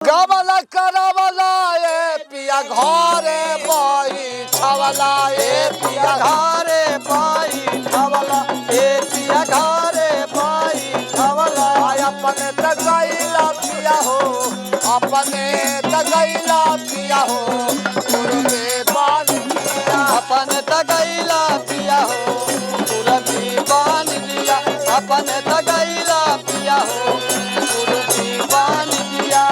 गवला करवला ए पिया घरे बैठवला ए पिया घरे बैठवला ए पिया घरे बैठवला अपने त गइला पिया हो अपने त गइला पिया हो पूर्वे बान लिया अपने त गइला पिया हो पूर्वी बान लिया अपने त गइला पिया हो पूर्वी बान लिया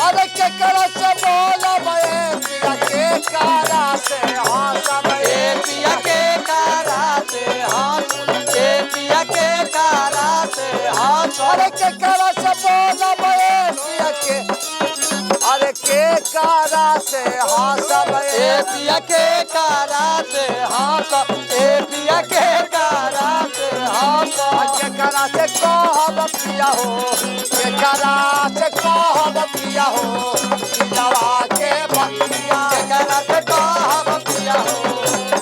अरे के करा से बोला बे पिया के कारा से हंसब ए पिया के कारा से हंस ए पिया के कारा से हंस अरे के करा से बोला बे पिया के अरे के कारा से हंसब ए पिया के कारा से हंस ए पिया के कारा से हंस के करा से कहब पिया हो के करा से कहब पिया हो दिलवा के बतिया करा से कहब पिया हो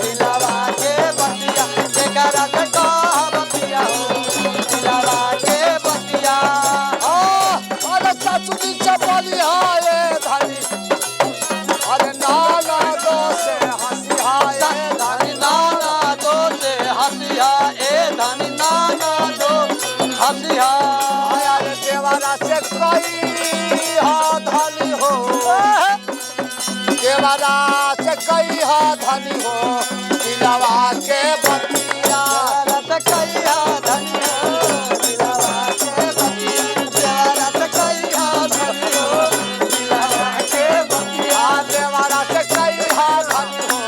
दिलवा के बतिया करा से कहब पिया हो दिलवा के बतिया अरे चाचू जी चपली हाय धनी अरे नाना दो से हंसी हाय धनी नाना दो से हंसिया ए धनी नाना दो हंसिया अरे देवारा से कही हा धनी हो देवारा से कही हा धनी हो दिलवा के बतिया रत कहिया धनी हो दिलवा के बतिया रत कहिया धनी हो दिलवा के बतिया देवारा से कही हा धनी हो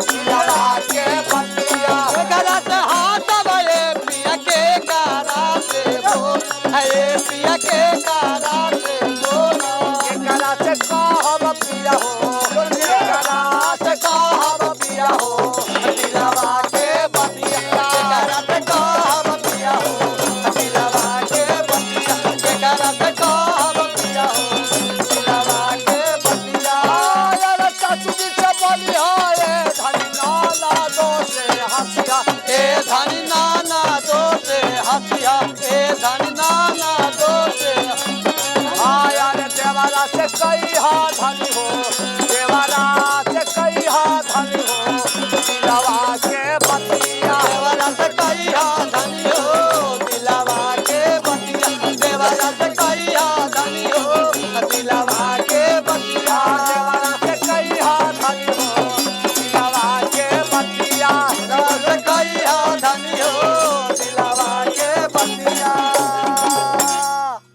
दिलवा के बतिया करा से हाथ बे पिया के कारा से बोल है पिया के कारा से बोल करा से कहब पिया हो करा से कहब पिया हो दिलवा के बतिया करा से कहब पिया हो दिलवा के बतिया करा से कहब पिया हो दिलवा के बतिया अरे चाचू जी से बोली हाय धनी नाना दो से हंसिया ए धनी नाना दो से हंसिया ए धनी नाना दो से अरे देवारा से कही हा धनी